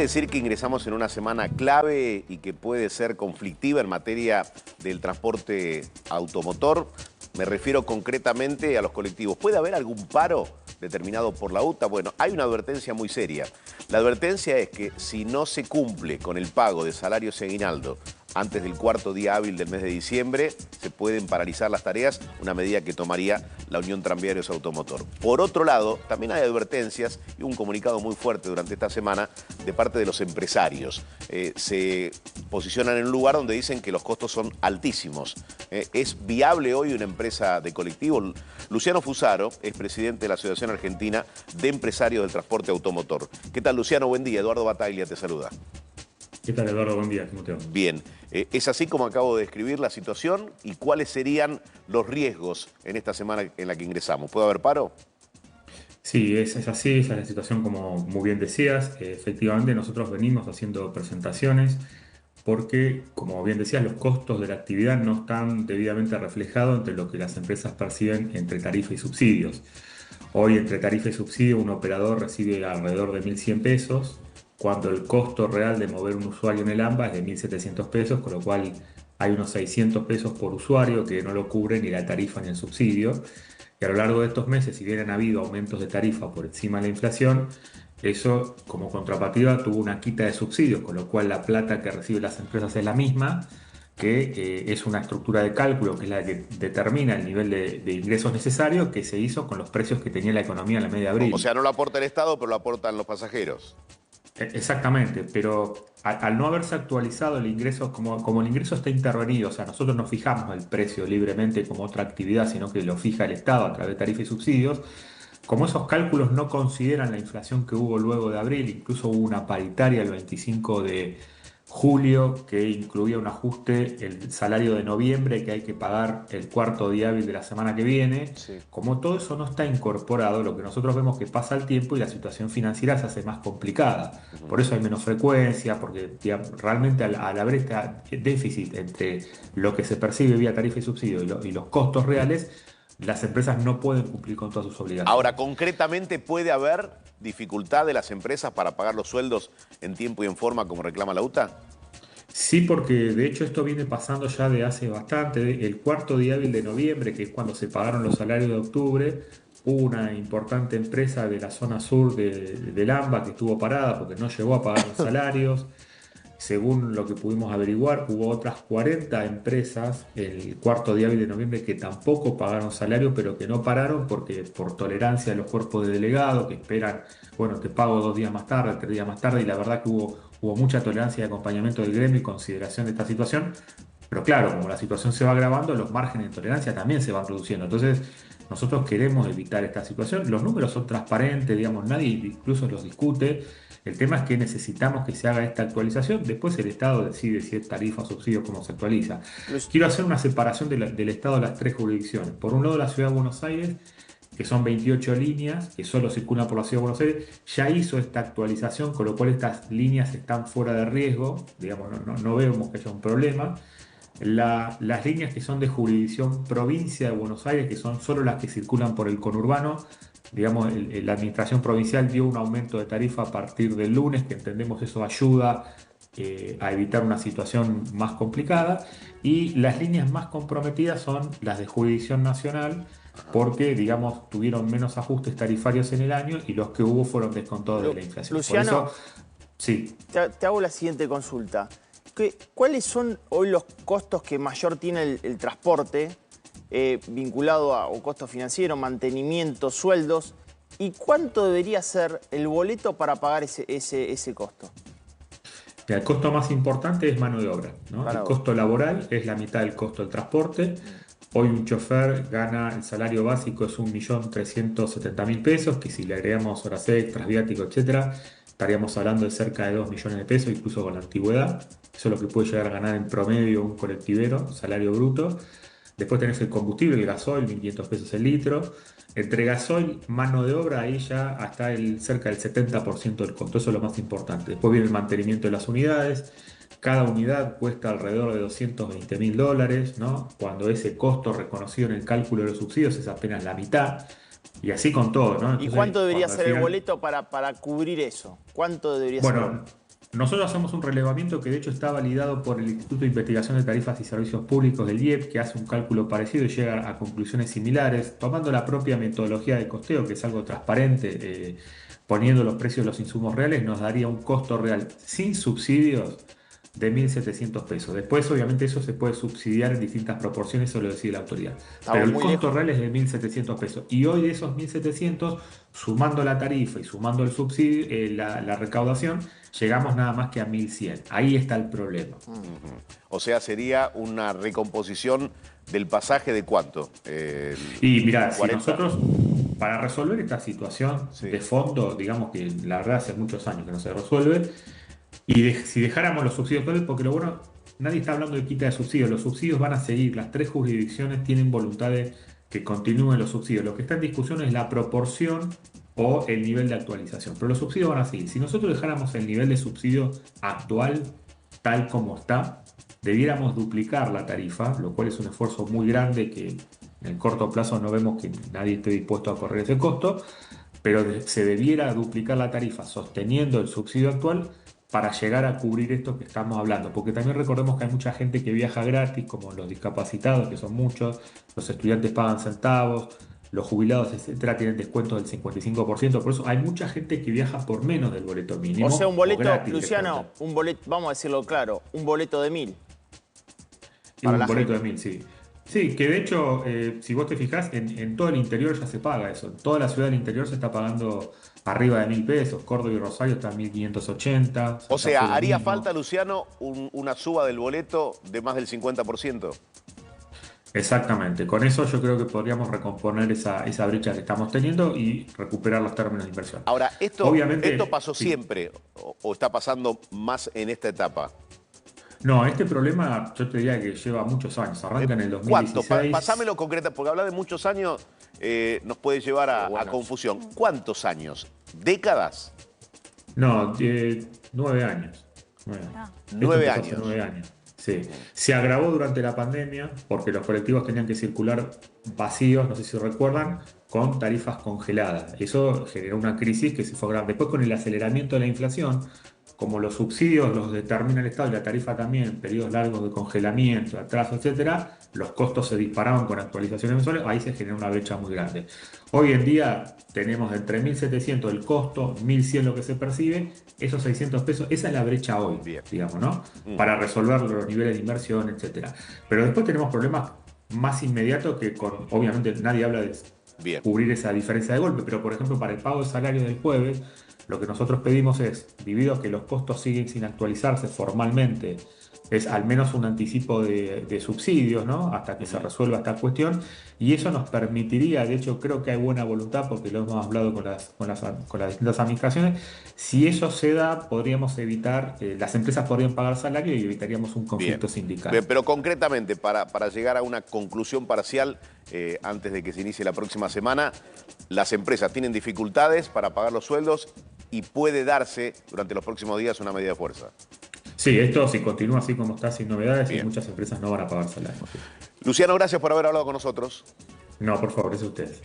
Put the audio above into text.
decir que ingresamos en una semana clave y que puede ser conflictiva en materia del transporte automotor? Me refiero concretamente a los colectivos. ¿Puede haber algún paro determinado por la UTA? Bueno, hay una advertencia muy seria. La advertencia es que si no se cumple con el pago de salarios y aguinaldo antes del cuarto día hábil del mes de diciembre, se pueden paralizar las tareas, una medida que tomaría la Unión Tranviarios Automotor. Por otro lado, también hay advertencias y un comunicado muy fuerte durante esta semana de parte de los empresarios. Se posicionan en un lugar donde dicen que los costos son altísimos. ¿Es viable hoy una empresa de colectivo? Luciano Fusaro es presidente de la Asociación Argentina de Empresarios del Transporte Automotor. ¿Qué tal, Luciano? Buen día. Eduardo Bataglia te saluda. ¿Qué tal, Eduardo? Buen día, ¿cómo te va? Bien, ¿es así como acabo de describir la situación? ¿Y cuáles serían los riesgos en esta semana en la que ingresamos? ¿Puede haber paro? Sí, es así, esa es la situación como muy bien decías. Efectivamente, nosotros venimos haciendo presentaciones porque, como bien decías, los costos de la actividad no están debidamente reflejados entre lo que las empresas perciben entre tarifa y subsidios. Hoy, entre tarifa y subsidio, un operador recibe alrededor de 1.100 pesos, cuando el costo real de mover un usuario en el AMBA es de 1.700 pesos, con lo cual hay unos 600 pesos por usuario que no lo cubre ni la tarifa ni el subsidio. Y a lo largo de estos meses, si bien han habido aumentos de tarifa por encima de la inflación, eso como contrapartida tuvo una quita de subsidios, con lo cual la plata que reciben las empresas es la misma, que es una estructura de cálculo que es la que determina el nivel de ingresos necesarios que se hizo con los precios que tenía la economía en la media de O abril. sea, no lo aporta el Estado, pero lo aportan los pasajeros. Exactamente, pero al no haberse actualizado el ingreso, como el ingreso está intervenido, o sea, nosotros no fijamos el precio libremente como otra actividad, sino que lo fija el Estado a través de tarifas y subsidios, como esos cálculos no consideran la inflación que hubo luego de abril, incluso hubo una paritaria el 25 de julio que incluía un ajuste, el salario de noviembre que hay que pagar el cuarto día hábil de la semana que viene. Sí. Como todo eso no está incorporado, lo que nosotros vemos que pasa el tiempo y la situación financiera se hace más complicada. Por eso hay menos frecuencia, porque digamos, realmente al haber este déficit entre lo que se percibe vía tarifa y subsidio y los costos reales, las empresas no pueden cumplir con todas sus Ahora, obligaciones. concretamente, ¿puede haber dificultad de las empresas para pagar los sueldos en tiempo y en forma como reclama la UTA? Sí, porque de hecho esto viene pasando ya de hace bastante. El cuarto día hábil de noviembre, que es cuando se pagaron los salarios de octubre, hubo una importante empresa de la zona sur del AMBA que estuvo parada porque no llegó a pagar los salarios. Según lo que pudimos averiguar, hubo otras 40 empresas el cuarto día hábil de noviembre que tampoco pagaron salario, pero que no pararon porque por tolerancia de los cuerpos de delegado que esperan, bueno, te pago 2 días más tarde, 3 días más tarde, y la verdad que hubo mucha tolerancia y acompañamiento del gremio y consideración de esta situación. Pero claro, como la situación se va agravando, los márgenes de tolerancia también se van reduciendo. Entonces, nosotros queremos evitar esta situación. Los números son transparentes, digamos, nadie incluso los discute. El tema es que necesitamos que se haga esta actualización. Después el Estado decide si es tarifa o subsidio, cómo se actualiza. Quiero hacer una separación del Estado de las tres jurisdicciones. Por un lado, la Ciudad de Buenos Aires, que son 28 líneas, que solo circulan por la Ciudad de Buenos Aires, ya hizo esta actualización, con lo cual estas líneas están fuera de riesgo. Digamos, no vemos que haya un problema. Las líneas que son de jurisdicción provincia de Buenos Aires, que son solo las que circulan por el conurbano, digamos, la administración provincial dio un aumento de tarifa a partir del lunes, que entendemos eso ayuda a evitar una situación más complicada. Y las líneas más comprometidas son las de jurisdicción nacional, porque, digamos, tuvieron menos ajustes tarifarios en el año y los que hubo fueron descontados de la inflación. Por Luciano, eso, sí. te hago la siguiente consulta. ¿Cuáles son hoy los costos que mayor tiene el transporte vinculado a un costo financiero, mantenimiento, sueldos? ¿Y cuánto debería ser el boleto para pagar ese costo? El costo más importante es mano de obra, ¿no? El Mano de costo laboral es la mitad del costo del transporte. Hoy un chofer gana, el salario básico es 1.370.000 pesos, que si le agregamos horas extras, viático, etcétera, estaríamos hablando de cerca de 2 millones de pesos, incluso con la antigüedad. Eso es lo que puede llegar a ganar en promedio un colectivero, salario bruto. Después tenés el combustible, el gasoil, 1.500 pesos el litro. Entre gasoil, mano de obra, ahí ya hasta cerca del 70% del costo. Eso es lo más importante. Después viene el mantenimiento de las unidades. Cada unidad cuesta alrededor de $220.000, ¿no? Cuando ese costo reconocido en el cálculo de los subsidios es apenas la mitad. Y así con todo, ¿no? ¿Y Entonces, cuánto debería cuando al ser el final, boleto para cubrir eso? ¿Cuánto debería ser? bueno, Nosotros hacemos un relevamiento que de hecho está validado por el Instituto de Investigación de Tarifas y Servicios Públicos del IEP, que hace un cálculo parecido y llega a conclusiones similares, tomando la propia metodología de costeo, que es algo transparente, poniendo los precios de los insumos reales, nos daría un costo real sin subsidios de 1.700 pesos. Después, obviamente, eso se puede subsidiar en distintas proporciones, eso lo decide la autoridad. Estamos Pero el muy costo lejos. real es de 1.700 pesos. Y hoy de esos 1.700, sumando la tarifa y sumando el subsidio, la recaudación, llegamos nada más que a 1.100. Ahí está el problema. O sea, sería una recomposición del pasaje de cuánto. Y mira, si 40. nosotros, para resolver esta situación Sí. de fondo, digamos que la verdad hace muchos años que no se resuelve, si dejáramos los subsidios actuales, porque lo bueno, nadie está hablando de quita de subsidios, los subsidios van a seguir, las tres jurisdicciones tienen voluntad de que continúen los subsidios. Lo que está en discusión es la proporción o el nivel de actualización, pero los subsidios van a seguir. Si nosotros dejáramos el nivel de subsidio actual tal como está, debiéramos duplicar la tarifa, lo cual es un esfuerzo muy grande que en el corto plazo no vemos que nadie esté dispuesto a correr ese costo, pero se debiera duplicar la tarifa sosteniendo el subsidio actual para llegar a cubrir esto que estamos hablando. Porque también recordemos que hay mucha gente que viaja gratis, como los discapacitados, que son muchos, los estudiantes pagan centavos, los jubilados, etcétera, tienen descuentos del 55%. Por eso hay mucha gente que viaja por menos del boleto mínimo. O sea, un boleto, gratis, Luciano, un boleto, vamos a decirlo claro, un boleto de 1.000. y para un la boleto gente. de 1.000, sí. Sí, que de hecho, si vos te fijás, en todo el interior ya se paga eso. En toda la ciudad del interior se está pagando arriba de 1.000 pesos. Córdoba y Rosario están 1.580. O Santa Fe sea, lo haría mismo. falta, Luciano, una suba del boleto de más del 50%. Exactamente. Con eso yo creo que podríamos recomponer esa brecha que estamos teniendo y recuperar los términos de inversión. Ahora, Obviamente, ¿esto pasó sí. siempre o está pasando más en esta etapa? No, este problema yo te diría que lleva muchos años. Arranca en el ¿Cuánto? 2016. Pasámelo concreta, porque hablar de muchos años nos puede llevar a confusión. ¿Cuántos años? ¿Décadas? No, 9 años. 9 años. Ah. Esto 9 empezó hace años. 9 años. Sí. Se agravó durante la pandemia porque los colectivos tenían que circular vacíos, no sé si recuerdan, con tarifas congeladas. Eso generó una crisis que se fue grande. Después, con el aceleramiento de la inflación, como los subsidios los determina el Estado y la tarifa también, en periodos largos de congelamiento, atraso, etcétera, los costos se disparaban con actualizaciones mensuales, ahí se genera una brecha muy grande. Hoy en día tenemos entre 1.700 el costo, 1.100 lo que se percibe, esos 600 pesos, esa es la brecha hoy, Bien. digamos, ¿no? Para resolver los niveles de inversión, etcétera. Pero después tenemos problemas más inmediatos que obviamente nadie habla de Bien. cubrir esa diferencia de golpe, pero por ejemplo para el pago de salario del jueves, lo que nosotros pedimos es, debido a que los costos siguen sin actualizarse formalmente, es al menos un anticipo de subsidios, ¿no? Hasta que se resuelva esta cuestión. Y eso nos permitiría, de hecho creo que hay buena voluntad, porque lo hemos hablado con las distintas administraciones, si eso se da, podríamos evitar, las empresas podrían pagar salario y evitaríamos un conflicto sindical. Bien, pero concretamente, para llegar a una conclusión parcial, antes de que se inicie la próxima semana, las empresas tienen dificultades para pagar los sueldos y puede darse durante los próximos días una medida de fuerza. Sí, esto si continúa así como está, sin novedades, y Bien. muchas empresas no van a pagar salario. Luciano, gracias por haber hablado con nosotros. No, por favor, es ustedes.